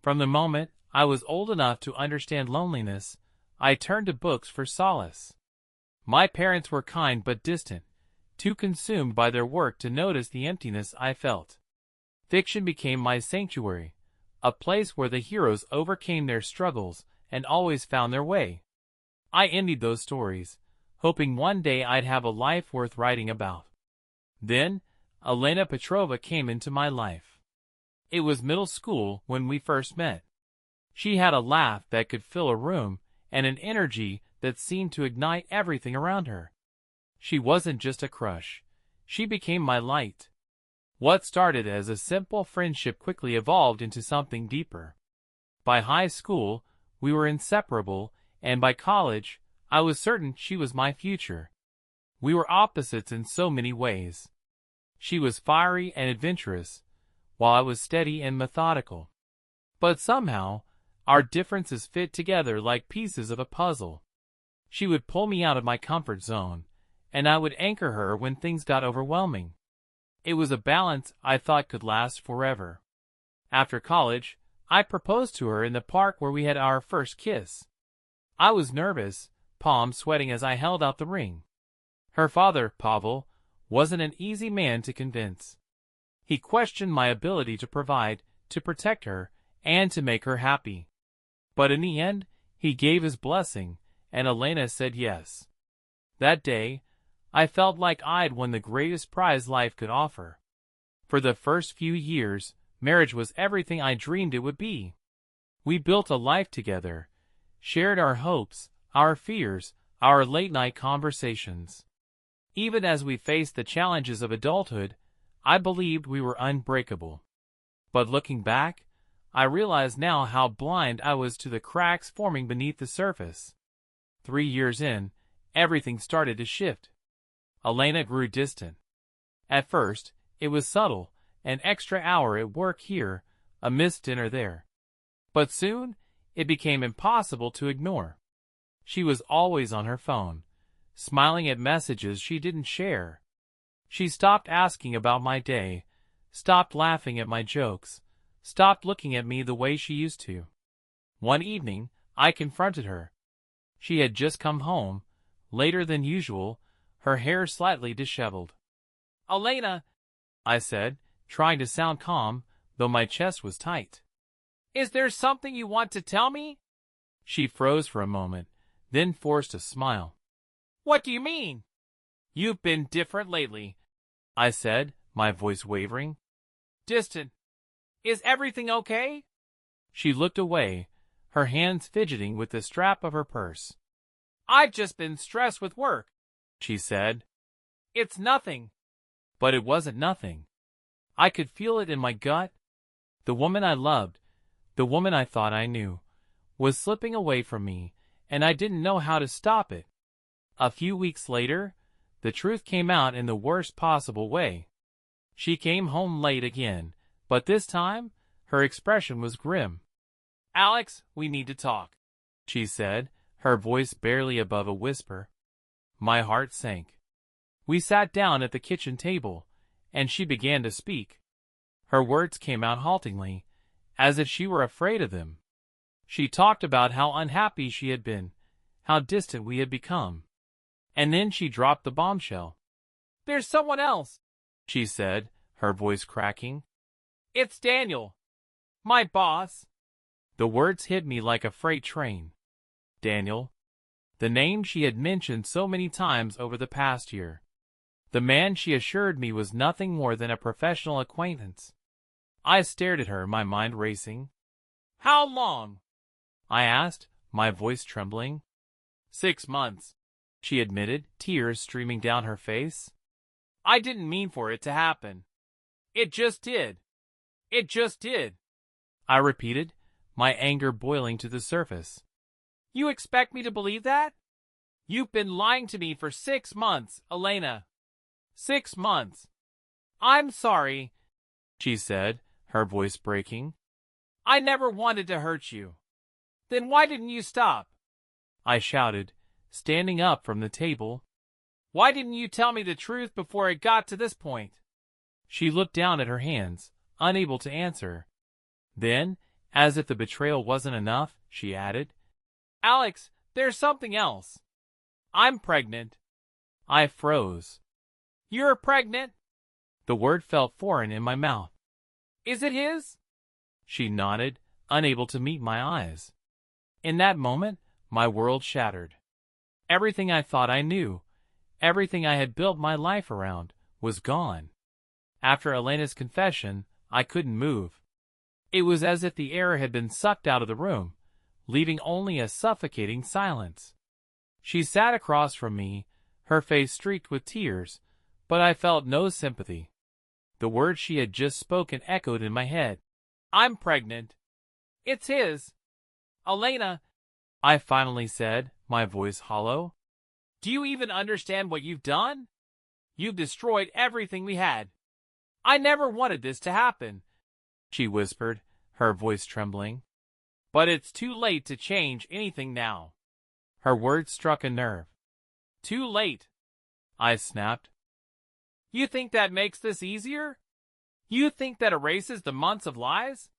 From the moment I was old enough to understand loneliness, I turned to books for solace. My parents were kind but distant, too consumed by their work to notice the emptiness I felt. Fiction became my sanctuary, a place where the heroes overcame their struggles and always found their way. I envied those stories, hoping one day I'd have a life worth writing about. Then, Elena Petrovna came into my life. It was middle school when we first met. She had a laugh that could fill a room and an energy that seemed to ignite everything around her. She wasn't just a crush. She became my light. What started as a simple friendship quickly evolved into something deeper. By high school, we were inseparable, and by college, I was certain she was my future. We were opposites in so many ways. She was fiery and adventurous, while I was steady and methodical. But somehow, our differences fit together like pieces of a puzzle. She would pull me out of my comfort zone, and I would anchor her when things got overwhelming. It was a balance I thought could last forever. After college, I proposed to her in the park where we had our first kiss. I was nervous, palms sweating as I held out the ring. Her father, Pavel, wasn't an easy man to convince. He questioned my ability to provide, to protect her, and to make her happy. But in the end, he gave his blessing, and Elena said yes. That day, I felt like I'd won the greatest prize life could offer. For the first few years, marriage was everything I dreamed it would be. We built a life together, shared our hopes, our fears, our late-night conversations. Even as we faced the challenges of adulthood, I believed we were unbreakable. But looking back, I realize now how blind I was to the cracks forming beneath the surface. 3 years in, everything started to shift. Elena grew distant. At first, it was subtle, an extra hour at work here, a missed dinner there. But soon, it became impossible to ignore. She was always on her phone, smiling at messages she didn't share. She stopped asking about my day, stopped laughing at my jokes, stopped looking at me the way she used to. One evening, I confronted her. She had just come home, later than usual, her hair slightly disheveled. "Elena," I said, trying to sound calm, though my chest was tight. "Is there something you want to tell me?" She froze for a moment, then forced a smile. "What do you mean?" "You've been different lately," I said, my voice wavering. "Distant. Is everything okay?" She looked away, her hands fidgeting with the strap of her purse. "I've just been stressed with work," she said. "It's nothing." But it wasn't nothing. I could feel it in my gut. The woman I loved, the woman I thought I knew, was slipping away from me, and I didn't know how to stop it. A few weeks later, the truth came out in the worst possible way. She came home late again, but this time, her expression was grim. "Alex, we need to talk," she said, her voice barely above a whisper. My heart sank. We sat down at the kitchen table, and she began to speak. Her words came out haltingly, as if she were afraid of them. She talked about how unhappy she had been, how distant we had become. And then she dropped the bombshell. "There's someone else," she said, her voice cracking. "It's Daniel. My boss." The words hit me like a freight train. Daniel. The name she had mentioned so many times over the past year. The man she assured me was nothing more than a professional acquaintance. I stared at her, my mind racing. "How long?" I asked, my voice trembling. 6 months, she admitted, tears streaming down her face. "I didn't mean for it to happen. It just did. It just did," I repeated, my anger boiling to the surface. "You expect me to believe that? You've been lying to me for 6 months, Elena. 6 months. I'm sorry," she said, her voice breaking. "I never wanted to hurt you." "Then why didn't you stop?" I shouted, standing up from the table. "Why didn't you tell me the truth before it got to this point?" She looked down at her hands, unable to answer. Then, As if the betrayal wasn't enough, she added, "Alex, there's something else. I'm pregnant." I froze. "You're pregnant?" The word felt foreign in my mouth. "Is it his?" She nodded, unable to meet my eyes. In that moment, my world shattered. Everything I thought I knew, everything I had built my life around, was gone. After Elena's confession, I couldn't move. It was as if the air had been sucked out of the room, leaving only a suffocating silence. She sat across from me, her face streaked with tears, but I felt no sympathy. The words she had just spoken echoed in my head. "I'm pregnant. It's his. Elena," I finally said, my voice hollow. "Do you even understand what you've done? You've destroyed everything we had. I never wanted this to happen," she whispered, her voice trembling. "But it's too late to change anything now." Her words struck a nerve. "Too late," I snapped. "You think that makes this easier? You think that erases the months of lies?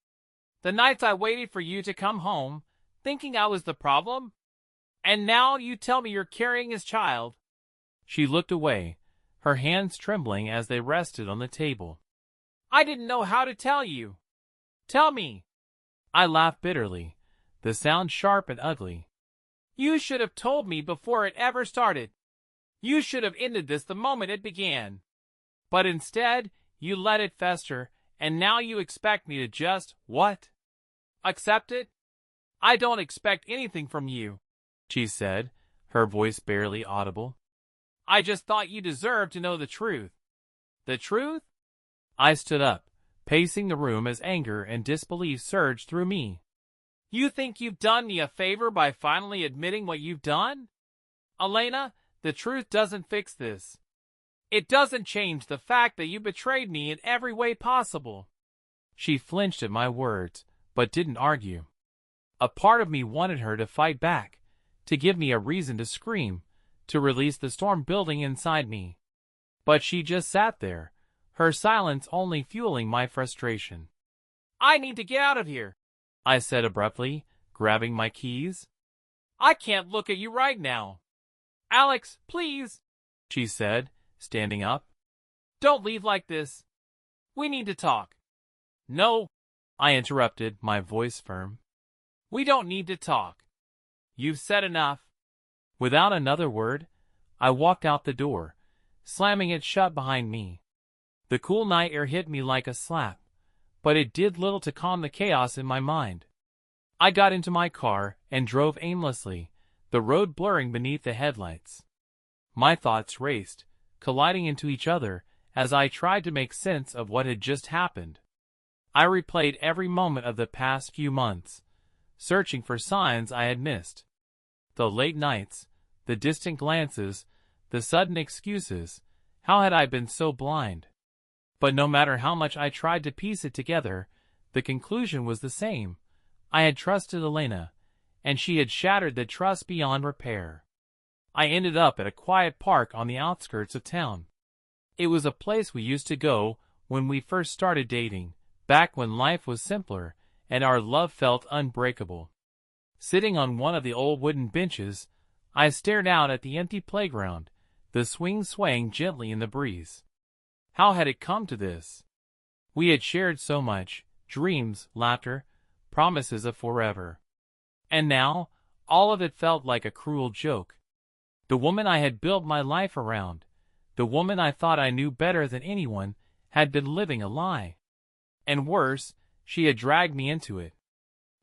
The nights I waited for you to come home, thinking I was the problem? And now you tell me you're carrying his child." She looked away, her hands trembling as they rested on the table. "I didn't know how to tell you. Tell me." I laughed bitterly, the sound sharp and ugly. "You should have told me before it ever started. You should have ended this the moment it began. But instead, you let it fester, and now you expect me to just, what? Accept it? I don't expect anything from you," she said, her voice barely audible. "I just thought you deserved to know the truth." "The truth?" I stood up, pacing the room as anger and disbelief surged through me. "You think you've done me a favor by finally admitting what you've done? Elena, the truth doesn't fix this. It doesn't change the fact that you betrayed me in every way possible." She flinched at my words, but didn't argue. A part of me wanted her to fight back, to give me a reason to scream, to release the storm building inside me. But she just sat there, her silence only fueling my frustration. "I need to get out of here," I said abruptly, grabbing my keys. "I can't look at you right now." "Alex, please," she said, standing up. "Don't leave like this. We need to talk." "No," I interrupted, my voice firm. "We don't need to talk. You've said enough." Without another word, I walked out the door, slamming it shut behind me. The cool night air hit me like a slap, but it did little to calm the chaos in my mind. I got into my car and drove aimlessly, the road blurring beneath the headlights. My thoughts raced, colliding into each other as I tried to make sense of what had just happened. I replayed every moment of the past few months, searching for signs I had missed. The late nights, the distant glances, the sudden excuses. How had I been so blind? But no matter how much I tried to piece it together, the conclusion was the same. I had trusted Elena, and she had shattered that trust beyond repair. I ended up at a quiet park on the outskirts of town. It was a place we used to go when we first started dating, back when life was simpler and our love felt unbreakable. Sitting on one of the old wooden benches, I stared out at the empty playground, the swing swaying gently in the breeze. How had it come to this? We had shared so much, dreams, laughter, promises of forever. And now, all of it felt like a cruel joke. The woman I had built my life around, the woman I thought I knew better than anyone, had been living a lie. And worse, she had dragged me into it.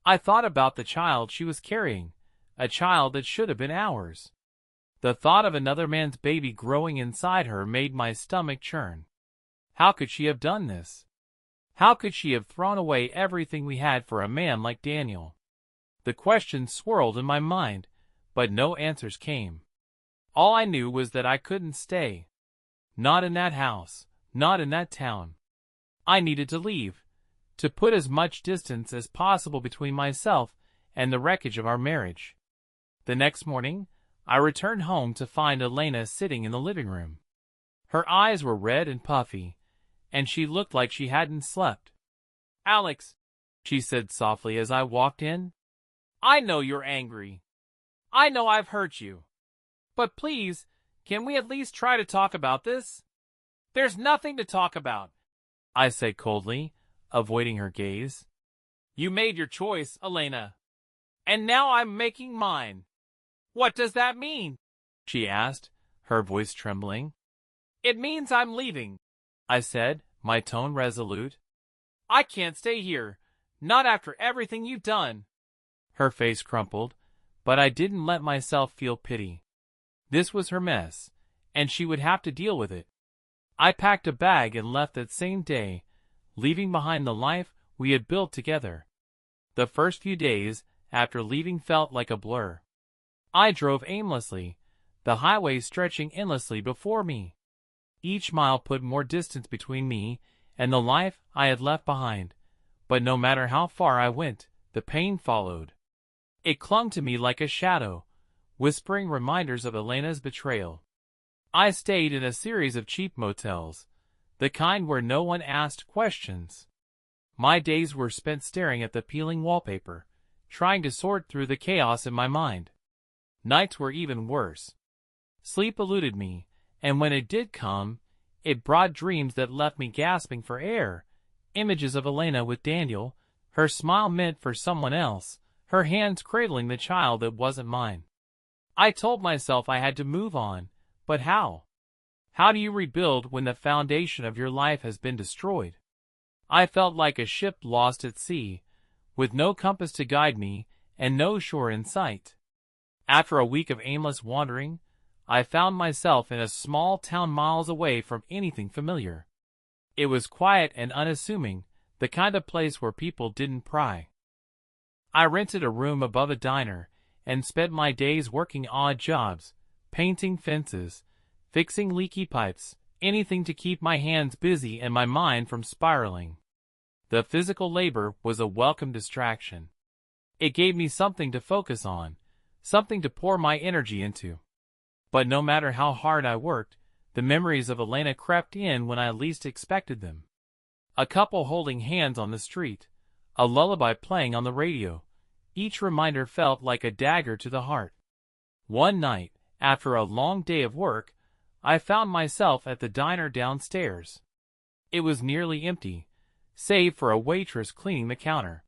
I thought about the child she was carrying, a child that should have been ours. The thought of another man's baby growing inside her made my stomach churn. How could she have done this? How could she have thrown away everything we had for a man like Daniel? The questions swirled in my mind, but no answers came. All I knew was that I couldn't stay. Not in that house, not in that town. I needed to leave, to put as much distance as possible between myself and the wreckage of our marriage. The next morning, I returned home to find Elena sitting in the living room. Her eyes were red and puffy, and she looked like she hadn't slept. "Alex," she said softly as I walked in. "I know you're angry. I know I've hurt you. But please, can we at least try to talk about this?" "There's nothing to talk about," I said coldly, avoiding her gaze. "You made your choice, Elena. And now I'm making mine." "What does that mean?" she asked, her voice trembling. "It means I'm leaving," I said, my tone resolute. "I can't stay here, not after everything you've done." Her face crumpled, but I didn't let myself feel pity. This was her mess, and she would have to deal with it. I packed a bag and left that same day, leaving behind the life we had built together. The first few days after leaving felt like a blur. I drove aimlessly, the highway stretching endlessly before me. Each mile put more distance between me and the life I had left behind, but no matter how far I went, the pain followed. It clung to me like a shadow, whispering reminders of Elena's betrayal. I stayed in a series of cheap motels, the kind where no one asked questions. My days were spent staring at the peeling wallpaper, trying to sort through the chaos in my mind. Nights were even worse. Sleep eluded me, and when it did come, it brought dreams that left me gasping for air. Images of Elena with Daniel, her smile meant for someone else, her hands cradling the child that wasn't mine. I told myself I had to move on, but how? How do you rebuild when the foundation of your life has been destroyed? I felt like a ship lost at sea, with no compass to guide me and no shore in sight. After a week of aimless wandering, I found myself in a small town miles away from anything familiar. It was quiet and unassuming, the kind of place where people didn't pry. I rented a room above a diner and spent my days working odd jobs, painting fences, fixing leaky pipes, anything to keep my hands busy and my mind from spiraling. The physical labor was a welcome distraction. It gave me something to focus on, something to pour my energy into. But no matter how hard I worked, the memories of Elena crept in when I least expected them. A couple holding hands on the street, a lullaby playing on the radio, each reminder felt like a dagger to the heart. One night, after a long day of work, I found myself at the diner downstairs. It was nearly empty, save for a waitress cleaning the counter.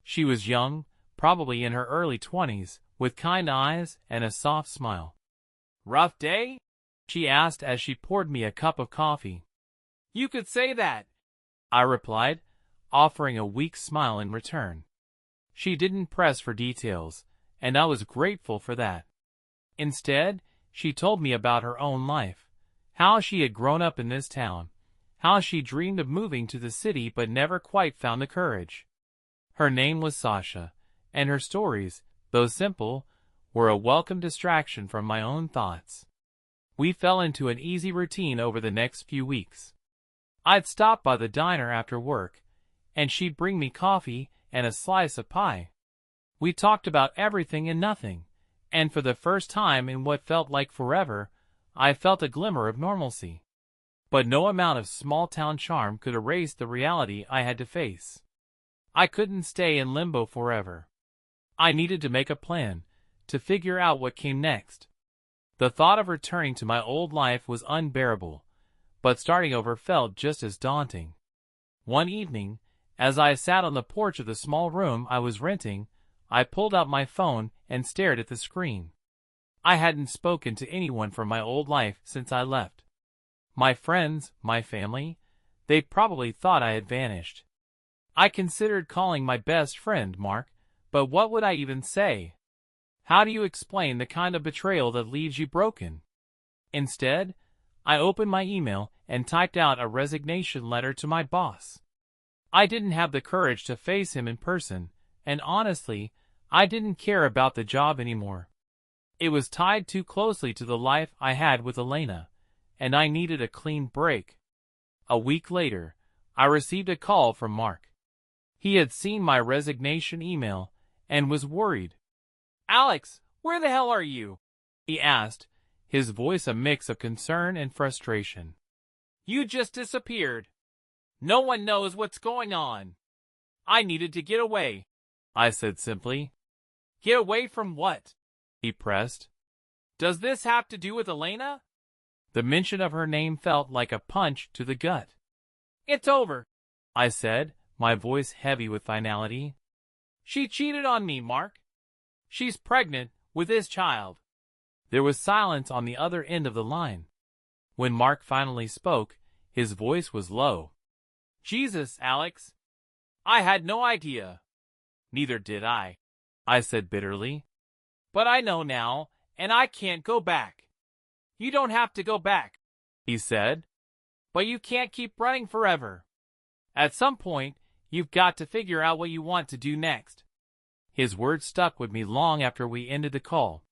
She was young, probably in her early 20s, with kind eyes and a soft smile. "Rough day?" she asked as she poured me a cup of coffee. "You could say that," I replied, offering a weak smile in return. She didn't press for details, and I was grateful for that. Instead, she told me about her own life, how she had grown up in this town, how she dreamed of moving to the city but never quite found the courage. Her name was Sasha, and her stories, though simple, were a welcome distraction from my own thoughts. We fell into an easy routine over the next few weeks. I'd stop by the diner after work, and she'd bring me coffee and a slice of pie. We talked about everything and nothing, and for the first time in what felt like forever, I felt a glimmer of normalcy. But no amount of small-town charm could erase the reality I had to face. I couldn't stay in limbo forever. I needed to make a plan, to figure out what came next. The thought of returning to my old life was unbearable, but starting over felt just as daunting. One evening, as I sat on the porch of the small room I was renting, I pulled out my phone and stared at the screen. I hadn't spoken to anyone from my old life since I left. My friends, my family, they probably thought I had vanished. I considered calling my best friend, Mark, but what would I even say? How do you explain the kind of betrayal that leaves you broken? Instead, I opened my email and typed out a resignation letter to my boss. I didn't have the courage to face him in person, and honestly, I didn't care about the job anymore. It was tied too closely to the life I had with Elena, and I needed a clean break. A week later, I received a call from Mark. He had seen my resignation email and was worried. "Alex, where the hell are you?" he asked, his voice a mix of concern and frustration. "You just disappeared. No one knows what's going on." I needed to get away, I said simply. Get away from what? He pressed. Does this have to do with Elena? The mention of her name felt like a punch to the gut. It's over, I said, my voice heavy with finality. She cheated on me, Mark. She's pregnant with his child. There was silence on the other end of the line. When Mark finally spoke, his voice was low. Jesus, Alex. I had no idea. Neither did I said bitterly. But I know now, and I can't go back. You don't have to go back, he said. But you can't keep running forever. At some point, you've got to figure out what you want to do next. His words stuck with me long after we ended the call.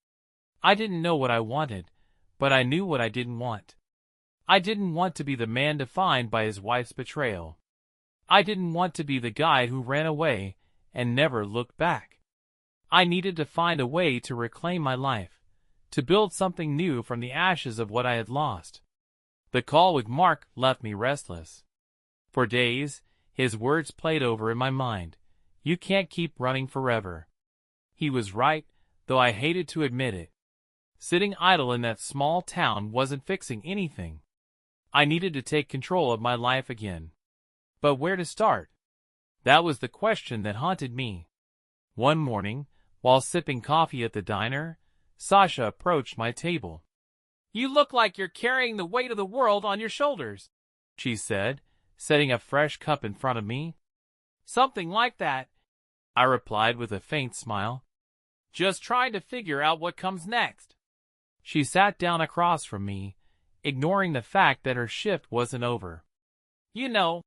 I didn't know what I wanted, but I knew what I didn't want. I didn't want to be the man defined by his wife's betrayal. I didn't want to be the guy who ran away and never looked back. I needed to find a way to reclaim my life, to build something new from the ashes of what I had lost. The call with Mark left me restless. For days, his words played over in my mind. You can't keep running forever. He was right, though I hated to admit it. Sitting idle in that small town wasn't fixing anything. I needed to take control of my life again. But where to start? That was the question that haunted me. One morning, while sipping coffee at the diner, Sasha approached my table. You look like you're carrying the weight of the world on your shoulders, she said, setting a fresh cup in front of me. Something like that, I replied with a faint smile. Just trying to figure out what comes next. She sat down across from me, ignoring the fact that her shift wasn't over. You know,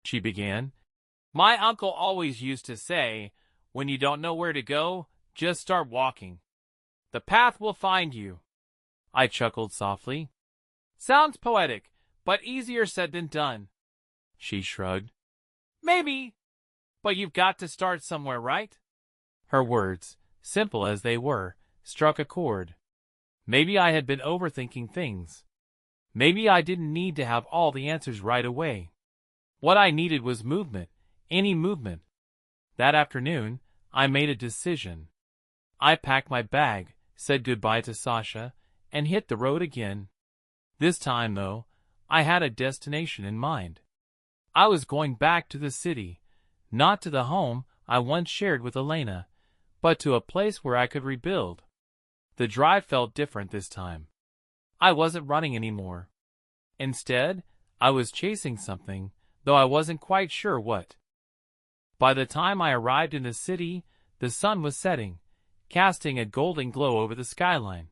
she began, my uncle always used to say, when you don't know where to go, just start walking. The path will find you. I chuckled softly. Sounds poetic, but easier said than done. She shrugged. Maybe, but you've got to start somewhere, right? Her words, simple as they were, struck a chord. Maybe I had been overthinking things. Maybe I didn't need to have all the answers right away. What I needed was movement, any movement. That afternoon, I made a decision. I packed my bag, said goodbye to Sasha, and hit the road again. This time, though, I had a destination in mind. I was going back to the city, not to the home I once shared with Elena, but to a place where I could rebuild. The drive felt different this time. I wasn't running anymore. Instead, I was chasing something, though I wasn't quite sure what. By the time I arrived in the city, the sun was setting, casting a golden glow over the skyline.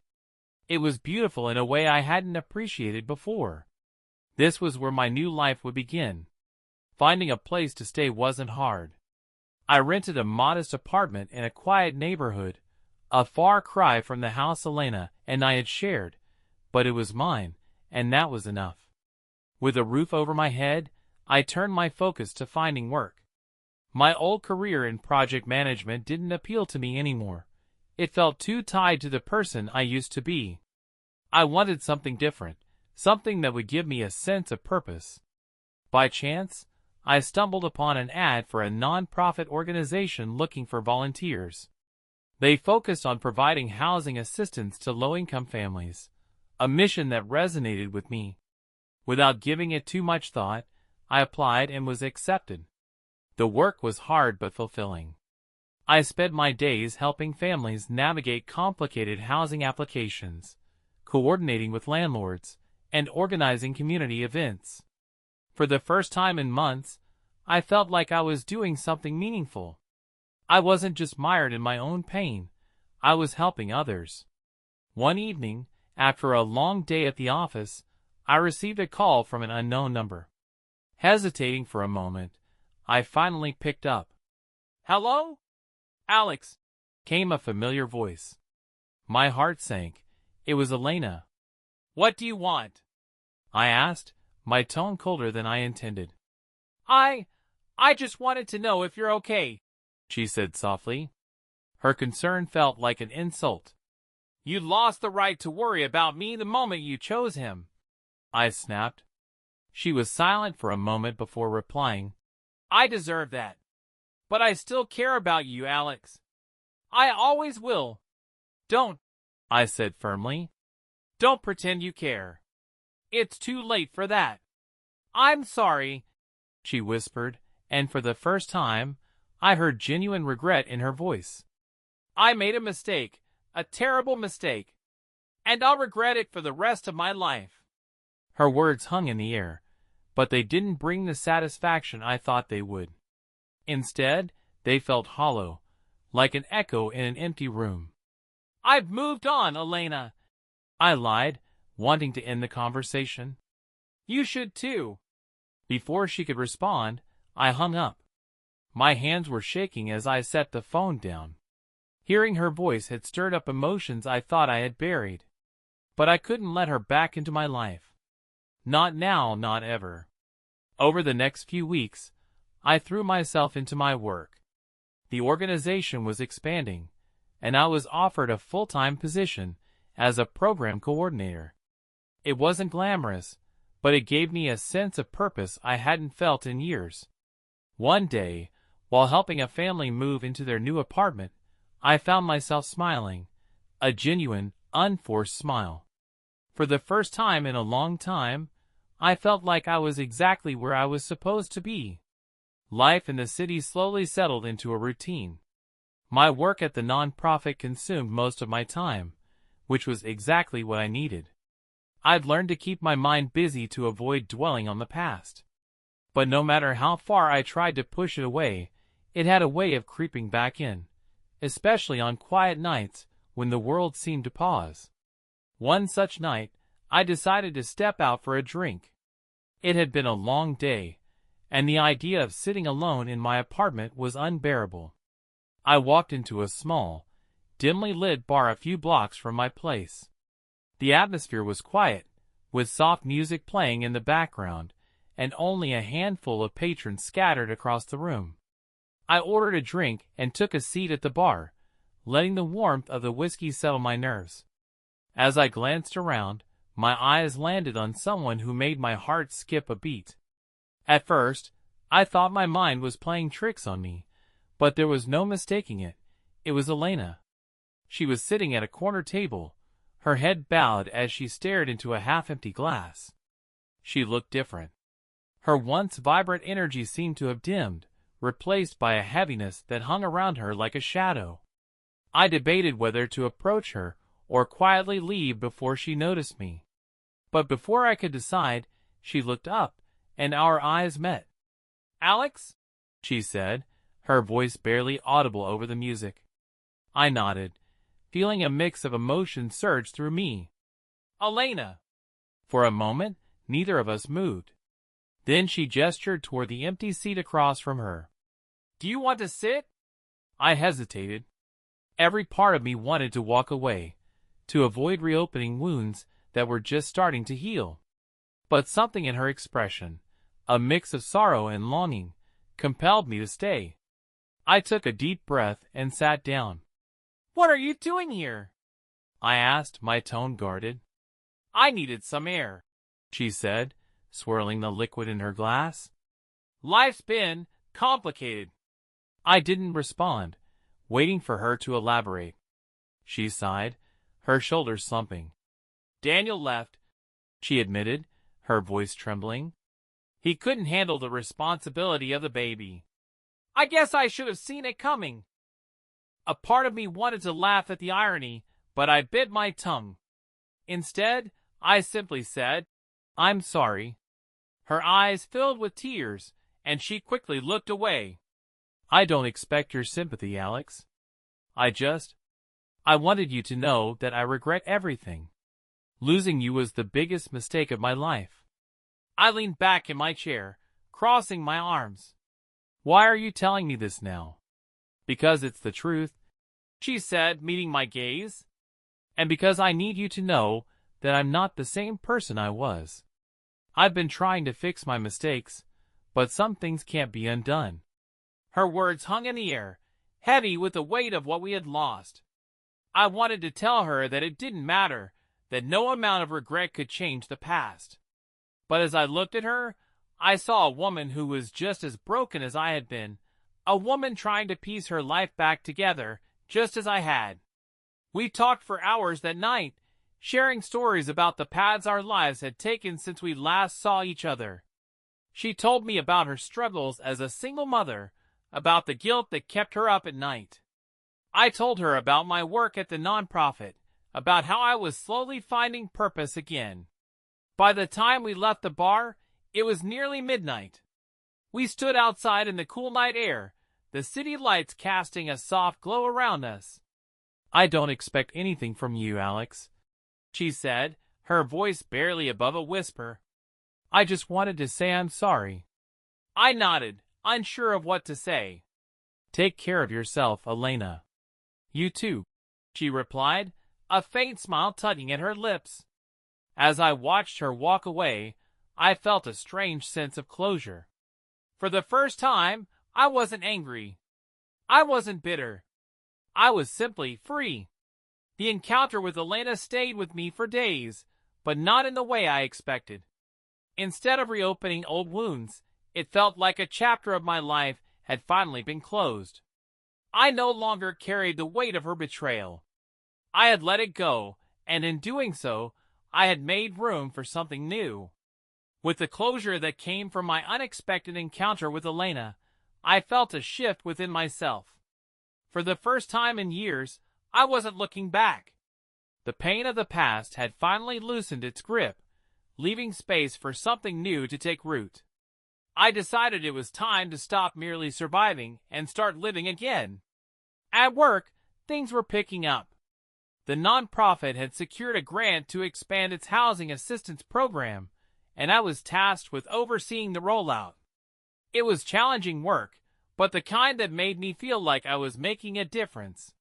It was beautiful in a way I hadn't appreciated before. This was where my new life would begin. Finding a place to stay wasn't hard. I rented a modest apartment in a quiet neighborhood, a far cry from the house Elena and I had shared, but it was mine, and that was enough. With a roof over my head, I turned my focus to finding work. My old career in project management didn't appeal to me anymore. It felt too tied to the person I used to be. I wanted something different, something that would give me a sense of purpose. By chance, I stumbled upon an ad for a non-profit organization looking for volunteers. They focused on providing housing assistance to low-income families, a mission that resonated with me. Without giving it too much thought, I applied and was accepted. The work was hard but fulfilling. I spent my days helping families navigate complicated housing applications, coordinating with landlords, and organizing community events. For the first time in months, I felt like I was doing something meaningful. I wasn't just mired in my own pain, I was helping others. One evening, after a long day at the office, I received a call from an unknown number. Hesitating for a moment, I finally picked up. Hello? Alex, came a familiar voice. My heart sank. It was Elena. What do you want? I asked, my tone colder than I intended. I just wanted to know if you're okay, she said softly. Her concern felt like an insult. You lost the right to worry about me the moment you chose him, I snapped. She was silent for a moment before replying. I deserve that. But I still care about you, Alex. I always will. Don't, I said firmly. Don't pretend you care. It's too late for that. I'm sorry, she whispered, and for the first time, I heard genuine regret in her voice. I made a mistake, a terrible mistake, and I'll regret it for the rest of my life. Her words hung in the air, but they didn't bring the satisfaction I thought they would. Instead, they felt hollow, like an echo in an empty room. I've moved on, Elena, I lied, wanting to end the conversation. You should too. Before she could respond, I hung up. My hands were shaking as I set the phone down. Hearing her voice had stirred up emotions I thought I had buried. But I couldn't let her back into my life. Not now, not ever. Over the next few weeks, I threw myself into my work. The organization was expanding, and I was offered a full-time position as a program coordinator. It wasn't glamorous, but it gave me a sense of purpose I hadn't felt in years. One day, while helping a family move into their new apartment, I found myself smiling, a genuine, unforced smile. For the first time in a long time, I felt like I was exactly where I was supposed to be. Life in the city slowly settled into a routine. My work at the nonprofit consumed most of my time, which was exactly what I needed. I'd learned to keep my mind busy to avoid dwelling on the past. But no matter how far I tried to push it away, it had a way of creeping back in, especially on quiet nights when the world seemed to pause. One such night, I decided to step out for a drink. It had been a long day, and the idea of sitting alone in my apartment was unbearable. I walked into a small, dimly lit bar a few blocks from my place. The atmosphere was quiet, with soft music playing in the background, and only a handful of patrons scattered across the room. I ordered a drink and took a seat at the bar, letting the warmth of the whiskey settle my nerves. As I glanced around, my eyes landed on someone who made my heart skip a beat. At first, I thought my mind was playing tricks on me, but there was no mistaking it. It was Elena. She was sitting at a corner table, her head bowed as she stared into a half-empty glass. She looked different. Her once vibrant energy seemed to have dimmed, replaced by a heaviness that hung around her like a shadow. I debated whether to approach her or quietly leave before she noticed me. But before I could decide, she looked up, and our eyes met. "Alex?" she said, her voice barely audible over the music. I nodded, feeling a mix of emotion surge through me. "Elena." For a moment, neither of us moved. Then she gestured toward the empty seat across from her. "Do you want to sit?" I hesitated. Every part of me wanted to walk away, to avoid reopening wounds that were just starting to heal. But something in her expression, a mix of sorrow and longing, compelled me to stay. I took a deep breath and sat down. "What are you doing here?" I asked, my tone guarded. "I needed some air," she said, swirling the liquid in her glass. "Life's been complicated." I didn't respond, waiting for her to elaborate. She sighed, her shoulders slumping. "Daniel left," she admitted, her voice trembling. "He couldn't handle the responsibility of the baby. I guess I should have seen it coming." A part of me wanted to laugh at the irony, but I bit my tongue. Instead, I simply said, "I'm sorry." Her eyes filled with tears, and she quickly looked away. "I don't expect your sympathy, Alex. I wanted you to know that I regret everything. Losing you was the biggest mistake of my life." I leaned back in my chair, crossing my arms. "Why are you telling me this now?" "Because it's the truth," she said, meeting my gaze. "And because I need you to know that I'm not the same person I was. I've been trying to fix my mistakes, but some things can't be undone." Her words hung in the air, heavy with the weight of what we had lost. I wanted to tell her that it didn't matter, that no amount of regret could change the past. But as I looked at her, I saw a woman who was just as broken as I had been, a woman trying to piece her life back together, just as I had. We talked for hours that night, sharing stories about the paths our lives had taken since we last saw each other. She told me about her struggles as a single mother, about the guilt that kept her up at night. I told her about my work at the nonprofit, about how I was slowly finding purpose again. By the time we left the bar, it was nearly midnight. We stood outside in the cool night air, the city lights casting a soft glow around us. "I don't expect anything from you, Alex," she said, her voice barely above a whisper. "I just wanted to say I'm sorry." I nodded, unsure of what to say. "Take care of yourself, Elena." "You too," she replied, a faint smile tugging at her lips. As I watched her walk away, I felt a strange sense of closure. For the first time, I wasn't angry. I wasn't bitter. I was simply free. The encounter with Elena stayed with me for days, but not in the way I expected. Instead of reopening old wounds, it felt like a chapter of my life had finally been closed. I no longer carried the weight of her betrayal. I had let it go, and in doing so, I had made room for something new. With the closure that came from my unexpected encounter with Elena, I felt a shift within myself. For the first time in years, I wasn't looking back. The pain of the past had finally loosened its grip, leaving space for something new to take root. I decided it was time to stop merely surviving and start living again. At work, things were picking up. The nonprofit had secured a grant to expand its housing assistance program, and I was tasked with overseeing the rollout. It was challenging work, but the kind that made me feel like I was making a difference.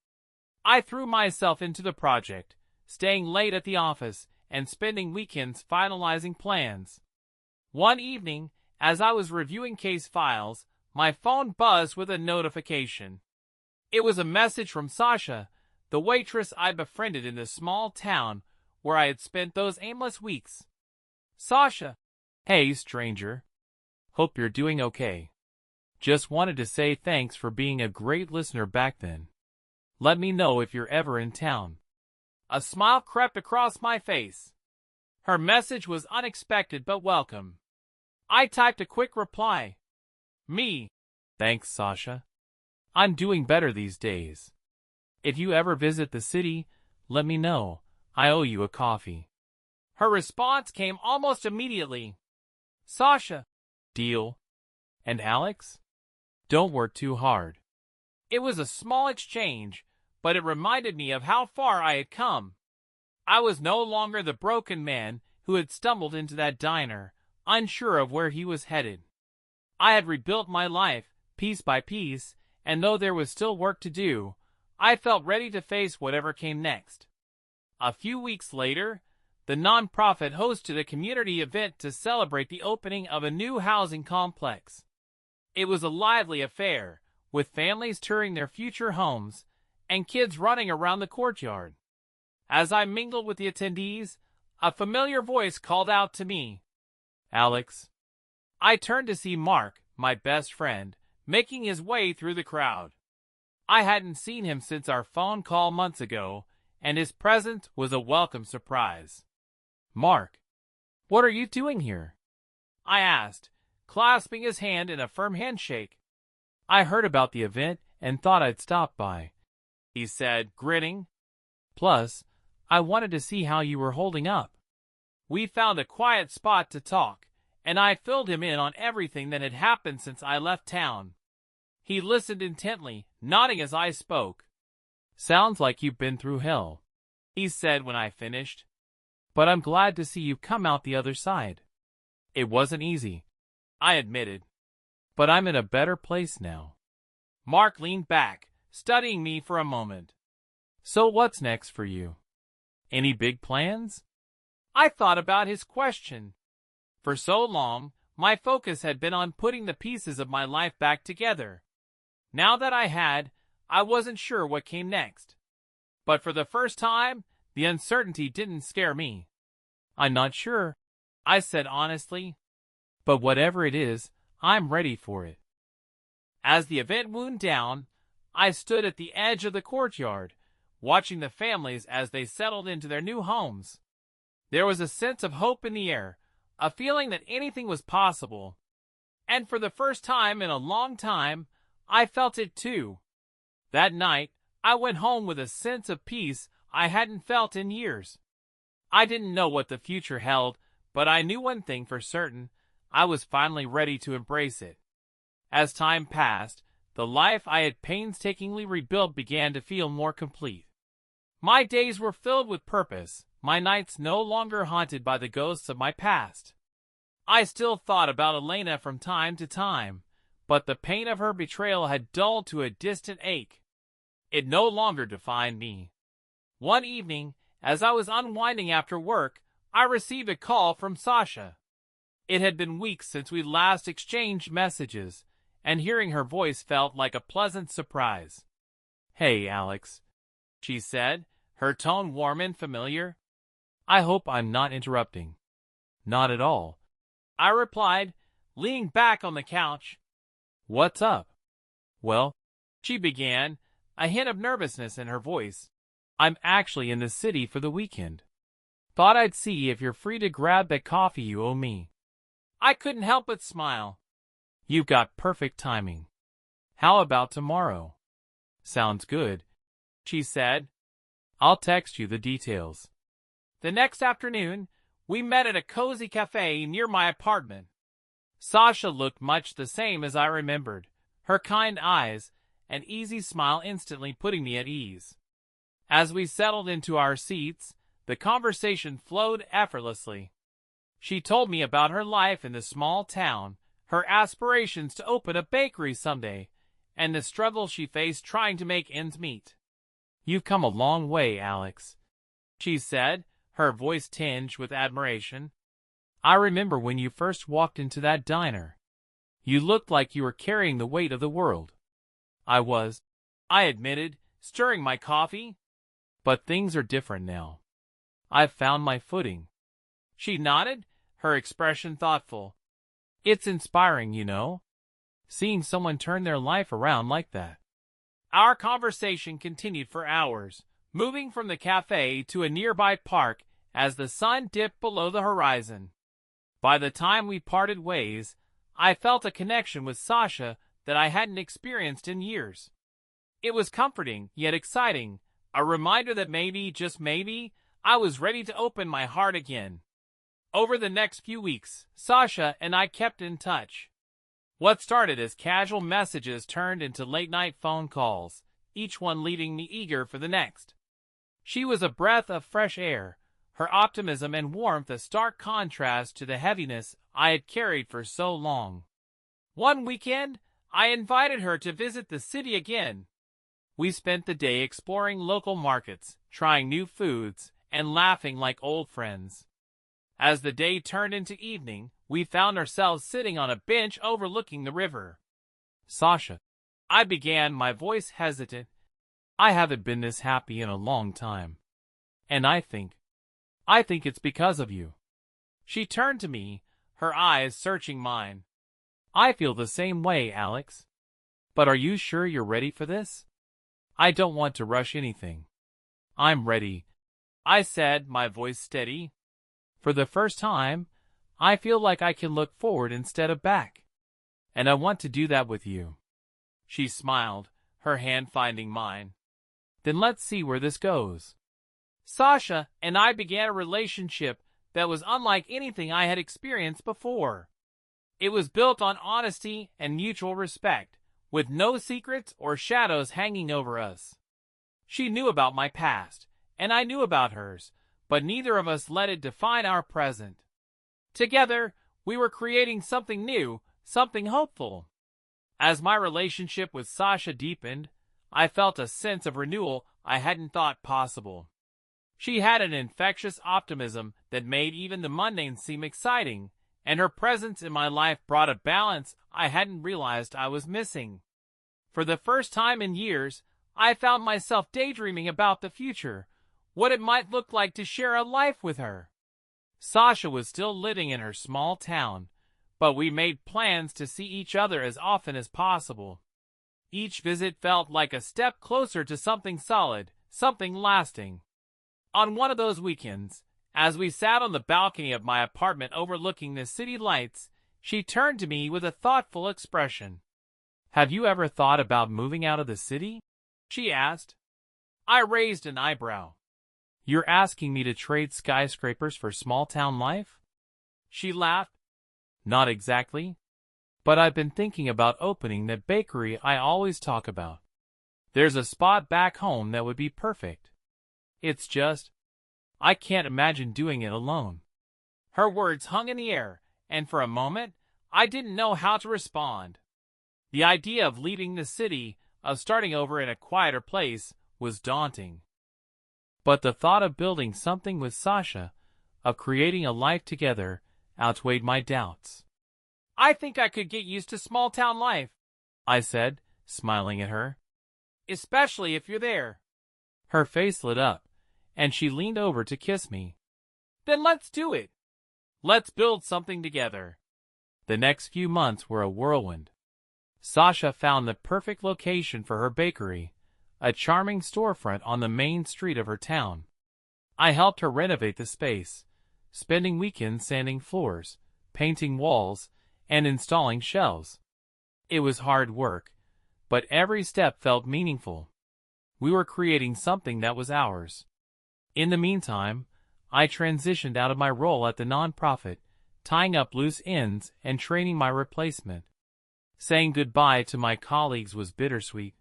I threw myself into the project, staying late at the office and spending weekends finalizing plans. One evening, as I was reviewing case files, my phone buzzed with a notification. It was a message from Sasha, the waitress I befriended in the small town where I had spent those aimless weeks. "Sasha." "Hey, stranger. Hope you're doing okay. Just wanted to say thanks for being a great listener back then. Let me know if you're ever in town." A smile crept across my face. Her message was unexpected but welcome. I typed a quick reply. "Me. Thanks, Sasha. I'm doing better these days. If you ever visit the city, let me know. I owe you a coffee." Her response came almost immediately. "Sasha." "Deal. And Alex? Don't work too hard." It was a small exchange, but it reminded me of how far I had come. I was no longer the broken man who had stumbled into that diner, unsure of where he was headed. I had rebuilt my life, piece by piece, and though there was still work to do, I felt ready to face whatever came next. A few weeks later, the nonprofit hosted a community event to celebrate the opening of a new housing complex. It was a lively affair, with families touring their future homes and kids running around the courtyard. As I mingled with the attendees, a familiar voice called out to me. "Alex." I turned to see Mark, my best friend, making his way through the crowd. I hadn't seen him since our phone call months ago, and his presence was a welcome surprise. "Mark, what are you doing here?" I asked, clasping his hand in a firm handshake. "I heard about the event and thought I'd stop by," he said, grinning. "Plus, I wanted to see how you were holding up." We found a quiet spot to talk, and I filled him in on everything that had happened since I left town. He listened intently, nodding as I spoke. "Sounds like you've been through hell," he said when I finished. "But I'm glad to see you come out the other side." "It wasn't easy," I admitted. "But I'm in a better place now." Mark leaned back, studying me for a moment. "So what's next for you? Any big plans?" I thought about his question. For so long, my focus had been on putting the pieces of my life back together. Now that I had, I wasn't sure what came next. But for the first time, the uncertainty didn't scare me. "I'm not sure," I said honestly. "But whatever it is, I'm ready for it." As the event wound down, I stood at the edge of the courtyard, watching the families as they settled into their new homes. There was a sense of hope in the air, a feeling that anything was possible. And for the first time in a long time, I felt it too. That night, I went home with a sense of peace I hadn't felt in years. I didn't know what the future held, but I knew one thing for certain: I was finally ready to embrace it. As time passed, the life I had painstakingly rebuilt began to feel more complete. My days were filled with purpose, my nights no longer haunted by the ghosts of my past. I still thought about Elena from time to time, but the pain of her betrayal had dulled to a distant ache. It no longer defined me. One evening, as I was unwinding after work, I received a call from Sasha. It had been weeks since we last exchanged messages, and hearing her voice felt like a pleasant surprise. "Hey, Alex," she said, her tone warm and familiar. "I hope I'm not interrupting." "Not at all," I replied, leaning back on the couch. "What's up?" "Well," she began, a hint of nervousness in her voice, "I'm actually in the city for the weekend. Thought I'd see if you're free to grab that coffee you owe me." I couldn't help but smile. "You've got perfect timing. How about tomorrow?" "Sounds good," she said. "I'll text you the details." The next afternoon, we met at a cozy cafe near my apartment. Sasha looked much the same as I remembered, her kind eyes and easy smile instantly putting me at ease. As we settled into our seats, the conversation flowed effortlessly. She told me about her life in the small town, her aspirations to open a bakery someday, and the struggle she faced trying to make ends meet. "You've come a long way, Alex," she said, her voice tinged with admiration. "I remember when you first walked into that diner. You looked like you were carrying the weight of the world." "I was," I admitted, stirring my coffee. "But things are different now. I've found my footing." She nodded, her expression thoughtful. "It's inspiring, you know, seeing someone turn their life around like that." Our conversation continued for hours, moving from the cafe to a nearby park as the sun dipped below the horizon. By the time we parted ways, I felt a connection with Sasha that I hadn't experienced in years. It was comforting, yet exciting, a reminder that maybe, just maybe, I was ready to open my heart again. Over the next few weeks, Sasha and I kept in touch. What started as casual messages turned into late-night phone calls, each one leaving me eager for the next. She was a breath of fresh air, her optimism and warmth a stark contrast to the heaviness I had carried for so long. One weekend, I invited her to visit the city again. We spent the day exploring local markets, trying new foods, and laughing like old friends. As the day turned into evening, we found ourselves sitting on a bench overlooking the river. "Sasha," I began, my voice hesitant, "I haven't been this happy in a long time. And I think it's because of you." She turned to me, her eyes searching mine. "I feel the same way, Alex. But are you sure you're ready for this? I don't want to rush anything." "I'm ready," I said, my voice steady. "For the first time, I feel like I can look forward instead of back. And I want to do that with you." She smiled, her hand finding mine. "Then let's see where this goes." Sasha and I began a relationship that was unlike anything I had experienced before. It was built on honesty and mutual respect, with no secrets or shadows hanging over us. She knew about my past, and I knew about hers, but neither of us let it define our present. Together, we were creating something new, something hopeful. As my relationship with Sasha deepened, I felt a sense of renewal I hadn't thought possible. She had an infectious optimism that made even the mundane seem exciting, and her presence in my life brought a balance I hadn't realized I was missing. For the first time in years, I found myself daydreaming about the future, what it might look like to share a life with her. Sasha was still living in her small town, but we made plans to see each other as often as possible. Each visit felt like a step closer to something solid, something lasting. On one of those weekends, as we sat on the balcony of my apartment overlooking the city lights, she turned to me with a thoughtful expression. "Have you ever thought about moving out of the city?" she asked. I raised an eyebrow. "You're asking me to trade skyscrapers for small-town life?" She laughed. "Not exactly. But I've been thinking about opening that bakery I always talk about. There's a spot back home that would be perfect. It's just, I can't imagine doing it alone." Her words hung in the air, and for a moment, I didn't know how to respond. The idea of leaving the city, of starting over in a quieter place, was daunting. But the thought of building something with Sasha, of creating a life together, outweighed my doubts. "I think I could get used to small-town life," I said, smiling at her. "Especially if you're there." Her face lit up, and she leaned over to kiss me. "Then let's do it. Let's build something together." The next few months were a whirlwind. Sasha found the perfect location for her bakery, a charming storefront on the main street of her town. I helped her renovate the space, spending weekends sanding floors, painting walls, and installing shelves. It was hard work, but every step felt meaningful. We were creating something that was ours. In the meantime, I transitioned out of my role at the nonprofit, tying up loose ends and training my replacement. Saying goodbye to my colleagues was bittersweet.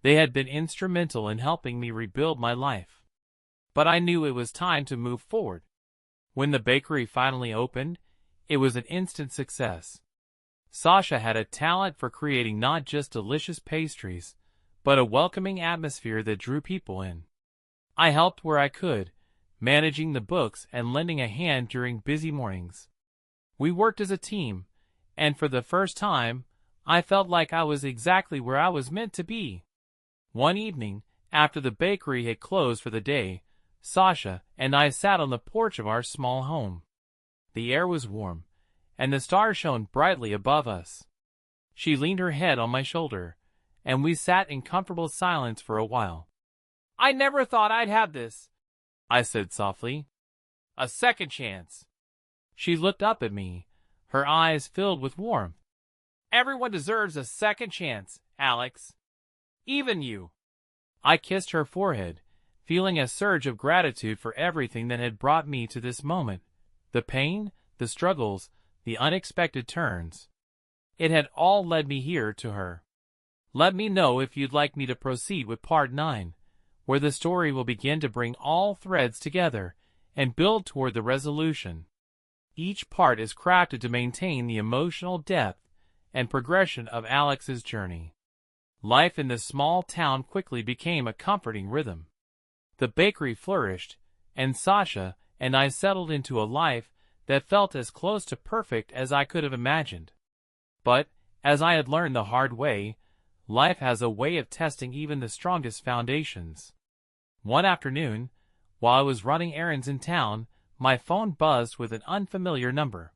They had been instrumental in helping me rebuild my life. But I knew it was time to move forward. When the bakery finally opened, it was an instant success. Sasha had a talent for creating not just delicious pastries, but a welcoming atmosphere that drew people in. I helped where I could, managing the books and lending a hand during busy mornings. We worked as a team, and for the first time, I felt like I was exactly where I was meant to be. One evening, after the bakery had closed for the day, Sasha and I sat on the porch of our small home. The air was warm, and the stars shone brightly above us. She leaned her head on my shoulder, and we sat in comfortable silence for a while. "I never thought I'd have this," I said softly. "A second chance." She looked up at me, her eyes filled with warmth. "Everyone deserves a second chance, Alex. Even you." I kissed her forehead, feeling a surge of gratitude for everything that had brought me to this moment. The pain, the struggles, the unexpected turns. It had all led me here to her. Let me know if you'd like me to proceed with Part 9, where the story will begin to bring all threads together and build toward the resolution. Each part is crafted to maintain the emotional depth and progression of Alex's journey. Life in the small town quickly became a comforting rhythm. The bakery flourished, and Sasha and I settled into a life that felt as close to perfect as I could have imagined. But, as I had learned the hard way, life has a way of testing even the strongest foundations. One afternoon, while I was running errands in town, my phone buzzed with an unfamiliar number.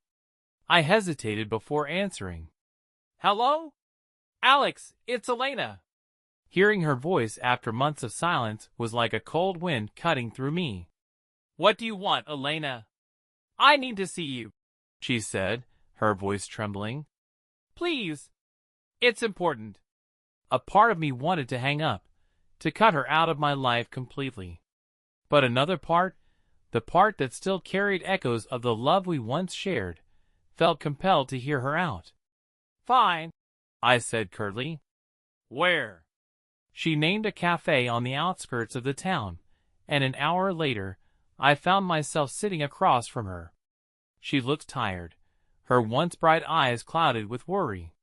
I hesitated before answering. "Hello? Alex, it's Elena." Hearing her voice after months of silence was like a cold wind cutting through me. "What do you want, Elena?" "I need to see you," she said, her voice trembling. "Please. It's important." A part of me wanted to hang up, to cut her out of my life completely. But another part, the part that still carried echoes of the love we once shared, felt compelled to hear her out. "Fine," I said curtly. "Where?" She named a cafe on the outskirts of the town, and an hour later, I found myself sitting across from her. She looked tired, her once bright eyes clouded with worry.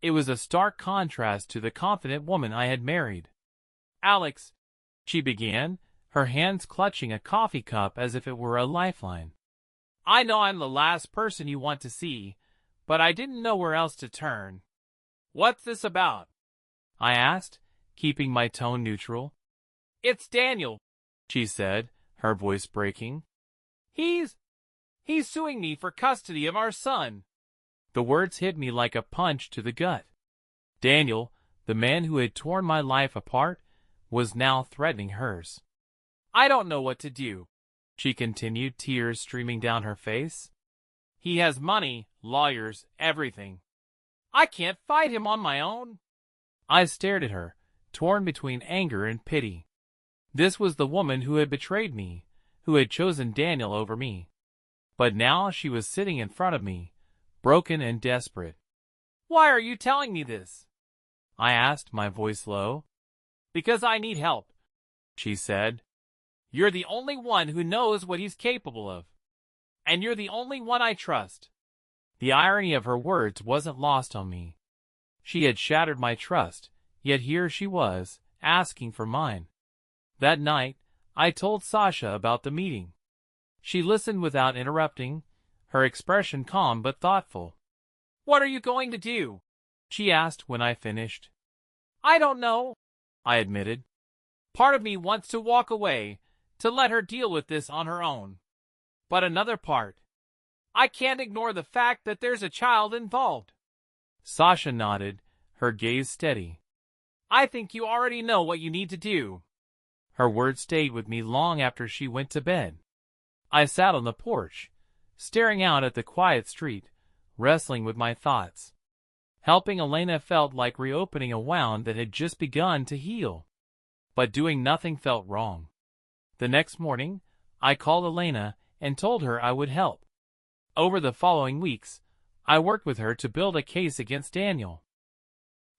It was a stark contrast to the confident woman I had married. "Alex," she began, her hands clutching a coffee cup as if it were a lifeline. "I know I'm the last person you want to see, but I didn't know where else to turn." "What's this about?" I asked, keeping my tone neutral. "It's Daniel," she said, her voice breaking. He's suing me for custody of our son." The words hit me like a punch to the gut. Daniel, The man who had torn my life apart was now threatening hers. "I don't know what to do," she continued, tears streaming down her face. "He has money, lawyers, everything. I can't fight him on my own." I stared at her, torn between anger and pity. This was the woman who had betrayed me, who had chosen Daniel over me. But now she was sitting in front of me, broken and desperate. "Why are you telling me this?" I asked, my voice low. "Because I need help," she said. "You're the only one who knows what he's capable of. And you're the only one I trust." The irony of her words wasn't lost on me. She had shattered my trust, yet here she was, asking for mine. That night, I told Sasha about the meeting. She listened without interrupting, her expression calm but thoughtful. "What are you going to do?" she asked when I finished. "I don't know," I admitted. "Part of me wants to walk away, to let her deal with this on her own. But another part, I can't ignore the fact that there's a child involved." Sasha nodded, her gaze steady. "I think you already know what you need to do." Her words stayed with me long after she went to bed. I sat on the porch, staring out at the quiet street, wrestling with my thoughts. Helping Elena felt like reopening a wound that had just begun to heal. But doing nothing felt wrong. The next morning, I called Elena and told her I would help. Over the following weeks, I worked with her to build a case against Daniel.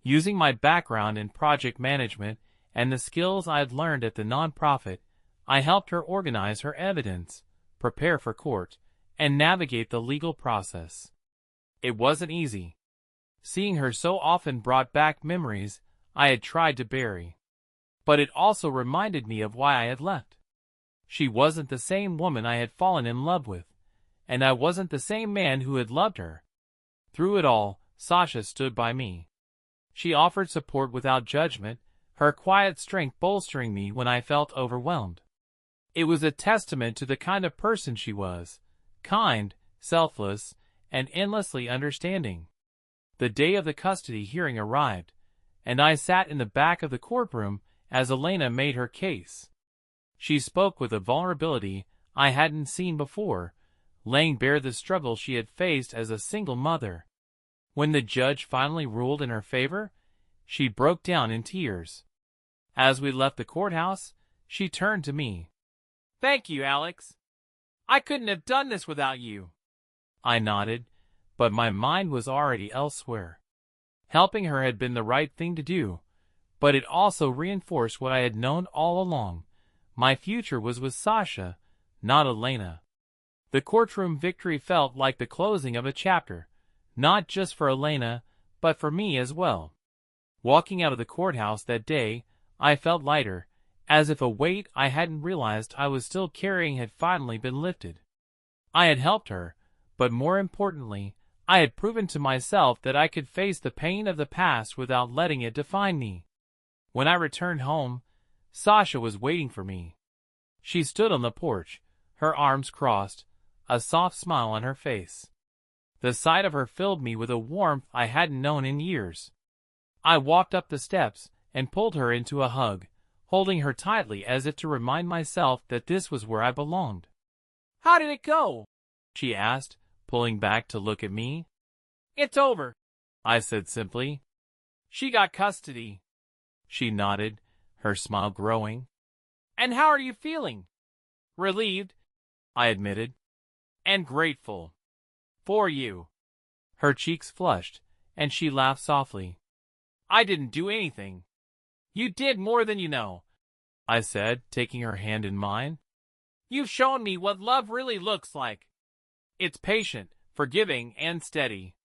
Using my background in project management and the skills I had learned at the nonprofit, I helped her organize her evidence, prepare for court, and navigate the legal process. It wasn't easy. Seeing her so often brought back memories I had tried to bury. But it also reminded me of why I had left. She wasn't the same woman I had fallen in love with, and I wasn't the same man who had loved her. Through it all, Sasha stood by me. She offered support without judgment, her quiet strength bolstering me when I felt overwhelmed. It was a testament to the kind of person she was, kind, selfless, and endlessly understanding. The day of the custody hearing arrived, and I sat in the back of the courtroom as Elena made her case. She spoke with a vulnerability I hadn't seen before, laying bare the struggle she had faced as a single mother. When the judge finally ruled in her favor, she broke down in tears. As we left the courthouse, she turned to me. "Thank you, Alex. I couldn't have done this without you." I nodded, but my mind was already elsewhere. Helping her had been the right thing to do, but it also reinforced what I had known all along. My future was with Sasha, not Elena. The courtroom victory felt like the closing of a chapter, not just for Elena, but for me as well. Walking out of the courthouse that day, I felt lighter, as if a weight I hadn't realized I was still carrying had finally been lifted. I had helped her, but more importantly, I had proven to myself that I could face the pain of the past without letting it define me. When I returned home, Sasha was waiting for me. She stood on the porch, her arms crossed, a soft smile on her face. The sight of her filled me with a warmth I hadn't known in years. I walked up the steps and pulled her into a hug, holding her tightly as if to remind myself that this was where I belonged. "How did it go?" she asked, pulling back to look at me. "It's over," I said simply. "She got custody." She nodded, her smile growing. "And how are you feeling?" "Relieved," I admitted. "And grateful. For you." Her cheeks flushed, and she laughed softly. "I didn't do anything." "You did more than you know," I said, taking her hand in mine. "You've shown me what love really looks like. It's patient, forgiving, and steady.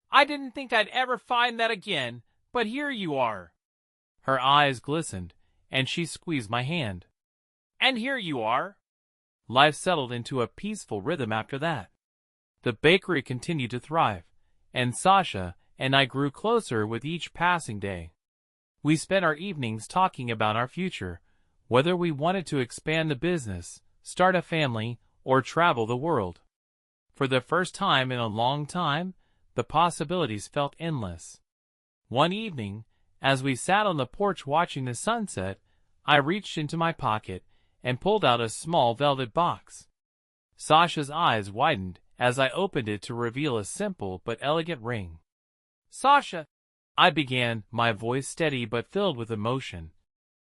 I didn't think I'd ever find that again, but here you are." Her eyes glistened, and she squeezed my hand. "And here you are." Life settled into a peaceful rhythm after that. The bakery continued to thrive, and Sasha and I grew closer with each passing day. We spent our evenings talking about our future, whether we wanted to expand the business, start a family, or travel the world. For the first time in a long time, the possibilities felt endless. One evening, As we sat on the porch watching the sunset, I reached into my pocket and pulled out a small velvet box. Sasha's eyes widened as I opened it to reveal a simple but elegant ring. "Sasha," I began, my voice steady but filled with emotion.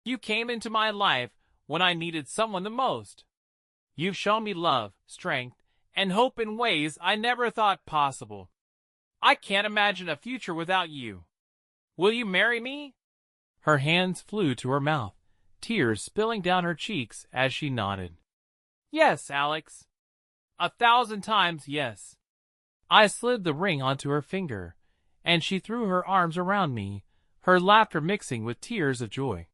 "You came into my life when I needed someone the most. You've shown me love, strength, and hope in ways I never thought possible. I can't imagine a future without you. Will you marry me?" Her hands flew to her mouth, tears spilling down her cheeks as she nodded. "Yes, Alex. 1,000 times yes." I slid the ring onto her finger, and she threw her arms around me, her laughter mixing with tears of joy.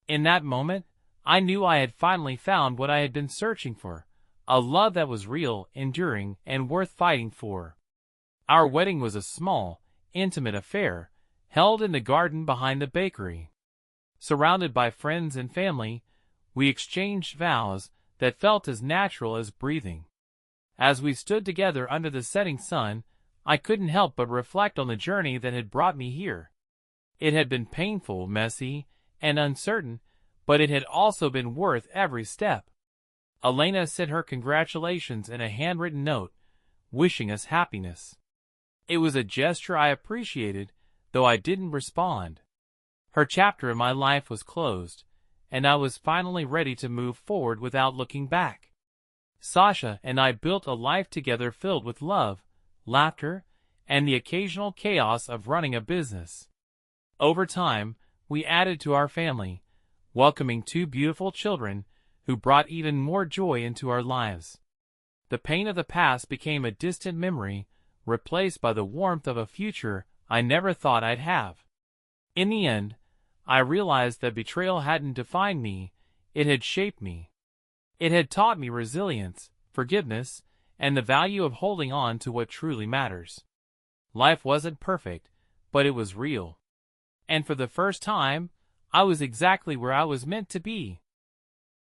In that moment, I knew I had finally found what I had been searching for, a love that was real, enduring, and worth fighting for. Our wedding was a small, intimate affair, held in the garden behind the bakery. Surrounded by friends and family, we exchanged vows that felt as natural as breathing. As we stood together under the setting sun, I couldn't help but reflect on the journey that had brought me here. It had been painful, messy, and uncertain, but it had also been worth every step. Elena sent her congratulations in a handwritten note, wishing us happiness. It was a gesture I appreciated, though I didn't respond. Her chapter in my life was closed, and I was finally ready to move forward without looking back. Sasha and I built a life together filled with love, laughter, and the occasional chaos of running a business. Over time, we added to our family, welcoming 2 beautiful children who brought even more joy into our lives. The pain of the past became a distant memory, replaced by the warmth of a future I never thought I'd have. In the end, I realized that betrayal hadn't defined me, it had shaped me. It had taught me resilience, forgiveness, and the value of holding on to what truly matters. Life wasn't perfect, but it was real. And for the first time, I was exactly where I was meant to be.